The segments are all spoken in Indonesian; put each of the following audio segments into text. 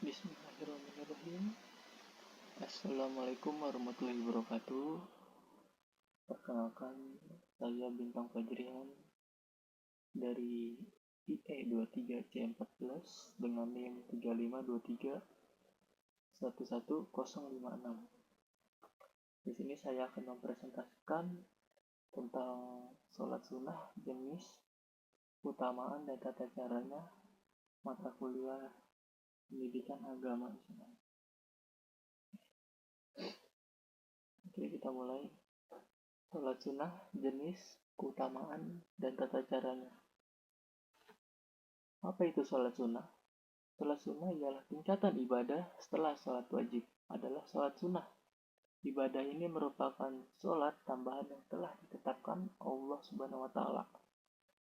Bismillahirrahmanirrahim. Assalamualaikum warahmatullahi wabarakatuh. Perkenalkan, saya Bintang Fajrian dari IE23C14 dengan NIM 3523111056. Di sini saya akan mempresentasikan tentang sholat sunnah, jenis, keutamaan dan tata caranya, mata kuliah pendidikan agama Islam. Oke, kita mulai. Sholat sunnah, jenis, keutamaan, dan tata caranya. Apa itu sholat sunnah? Sholat sunnah ialah tingkatan ibadah setelah sholat wajib adalah sholat sunnah. Ibadah ini merupakan sholat tambahan yang telah ditetapkan Allah Subhanahu wa Ta'ala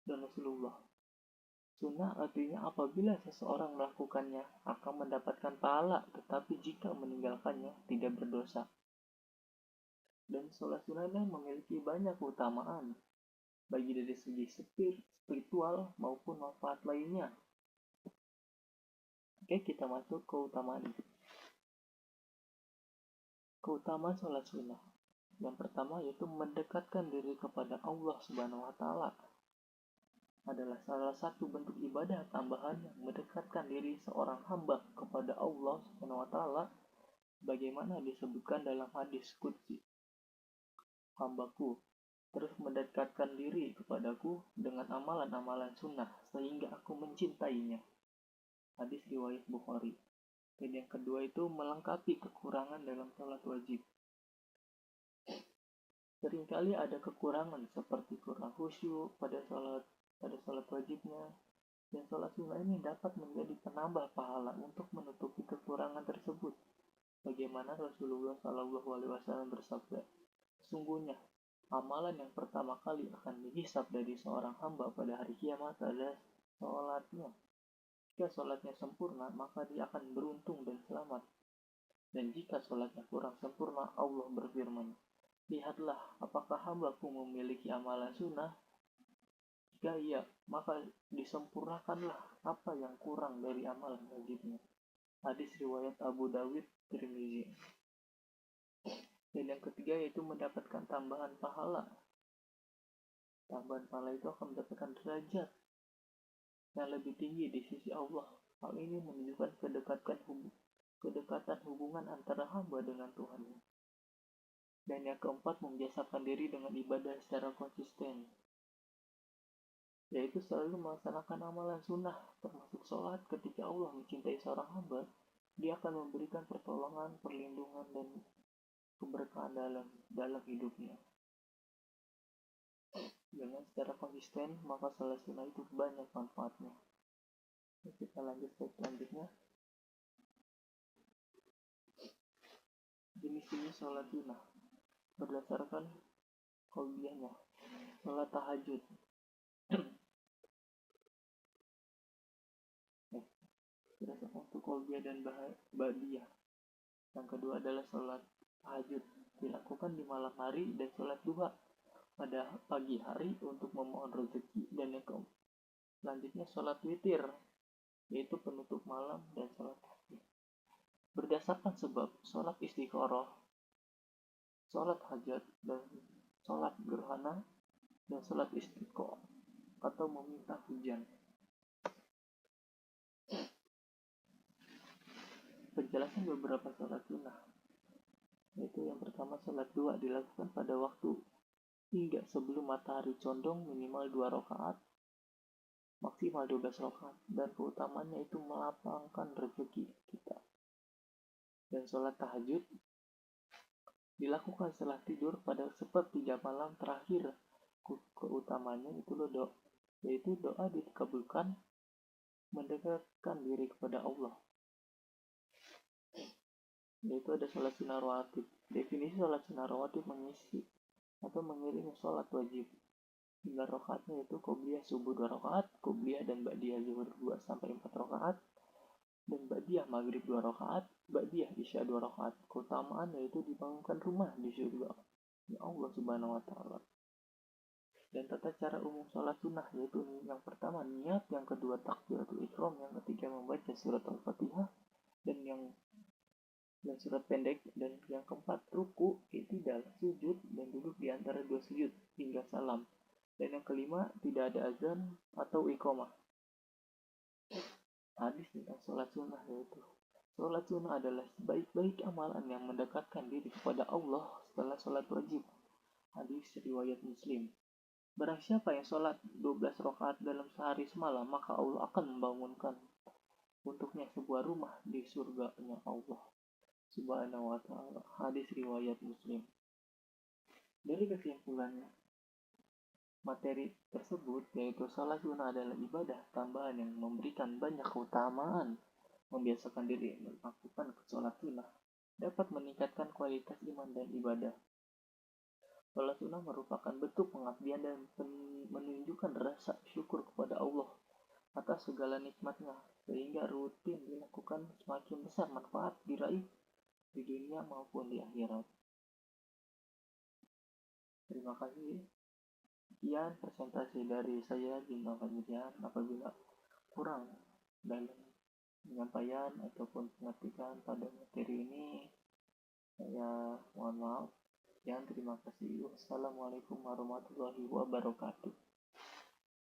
dan Rasulullah. Sunnah artinya apabila seseorang melakukannya akan mendapatkan pahala, tetapi jika meninggalkannya tidak berdosa. Dan sholat sunnah memiliki banyak keutamaan, bagi dari segi spiritual maupun manfaat lainnya. Oke, kita masuk ke keutamaan. Keutamaan sholat sunnah. Yang pertama yaitu mendekatkan diri kepada Allah Subhanahu wa Ta'ala. Adalah salah satu bentuk ibadah tambahan yang mendekatkan diri seorang hamba kepada Allah Subhanahu wa Ta'ala, bagaimana disebutkan dalam hadis qudsi. Hambaku terus mendekatkan diri kepadaku dengan amalan-amalan sunnah sehingga aku mencintainya. Hadis riwayat Bukhari. Dan yang kedua itu melengkapi kekurangan dalam sholat wajib. Seringkali ada kekurangan seperti kurang khusyuk pada sholat wajibnya. Dan sholat sunnah ini dapat menjadi penambah pahala untuk menutupi kekurangan tersebut. Bagaimana Rasulullah SAW bersabda, sesungguhnya amalan yang pertama kali akan dihisab dari seorang hamba pada hari kiamat adalah sholatnya. Jika sholatnya sempurna, maka dia akan beruntung dan selamat. Dan jika sholatnya kurang sempurna, Allah berfirman, lihatlah apakah hambaku memiliki amalan sunnah. Jika iya, maka disempurnakanlah apa yang kurang dari amalan wajibnya. Hadis riwayat Abu Dawud, Tirmizi. Dan yang ketiga yaitu mendapatkan tambahan pahala. Tambahan pahala itu akan mendapatkan derajat yang lebih tinggi di sisi Allah. Hal ini menunjukkan kedekatan hubungan antara hamba dengan Tuhan. Dan yang keempat, membiasakan diri dengan ibadah secara konsisten, yaitu selalu melaksanakan amalan sunnah, termasuk sholat. Ketika Allah mencintai seorang hamba, dia akan memberikan pertolongan, perlindungan, dan keberkahan dalam hidupnya. Dengan secara konsisten, maka sholat sunnah itu banyak manfaatnya. Kita lanjut ke selanjutnya. Jenis-jenis sholat sunnah berdasarkan qauliyahnya. Sholat tahajud. Berdasarkan untuk qauliyah dan ba'diyah. Yang kedua adalah sholat tahajud, dilakukan di malam hari, dan sholat duha pada pagi hari untuk memohon rezeki. Dan yang selanjutnya sholat witir, yaitu penutup malam, dan sholat tahajud. Berdasarkan sebab, sholat istikharah, sholat hajat, dan sholat gerhana, dan sholat istiqo atau meminta hujan. Penjelasan beberapa sholat sunnah, yaitu yang pertama sholat duha dilakukan pada waktu hingga sebelum matahari condong minimal 2 rakaat, maksimal 12 rakaat, dan keutamaannya itu melapangkan rezeki kita. Dan sholat tahajud dilakukan setelah tidur pada sepertiga malam terakhir. Keutamaannya itu yaitu doa dikabulkan, mendekatkan diri kepada Allah. Yaitu ada sholat sunnah rawatib. Definisi sholat sunnah rawatib mengisi atau mengiringi sholat wajib. Hingga rakaatnya itu qobliyah subuh 2 rakaat, qobliyah dan ba'diyah zuhur 2-4 rakaat, dan ba'diyah maghrib 2 rakaat, ba'diyah isya 2 rakaat. Keutamaan yaitu dibangunkan rumah di surga ya Allah Subhanahu wa Ta'ala. Dan tata cara umum sholat sunnah yaitu yang pertama niat, yang kedua takbiratul ihram, yang ketiga membaca surat Al-Fatihah, dan surat pendek. Dan yang keempat, ruku, i'tidal, sujud dan duduk di antara dua sujud hingga salam. Dan yang kelima, tidak ada azan atau iqamah. Hadis tentang sholat sunnah yaitu sholat sunnah adalah sebaik-baik amalan yang mendekatkan diri kepada Allah setelah sholat wajib. Hadis riwayat Muslim. Barang siapa yang sholat 12 rakaat dalam sehari semalam, maka Allah akan membangunkan untuknya sebuah rumah di surganya Allah Subhanahu wa ta'ala. Hadis riwayat Muslim. Dari kesimpulannya, materi tersebut yaitu sholat sunnah adalah ibadah tambahan yang memberikan banyak keutamaan. Membiasakan diri melakukan sholat sunnah dapat meningkatkan kualitas iman dan ibadah. Sholat sunnah merupakan bentuk pengabdian dan menunjukkan rasa syukur kepada Allah atas segala nikmatnya, sehingga rutin dilakukan semakin besar manfaat diraih di dunia maupun di akhirat. Terima kasih. Sekian presentasi dari saya, Jimna Fadlian. Apabila kurang dalam penyampaian ataupun pengertian pada materi ini, saya mohon maaf. Sekian, terima kasih. Wassalamualaikum warahmatullahi wabarakatuh.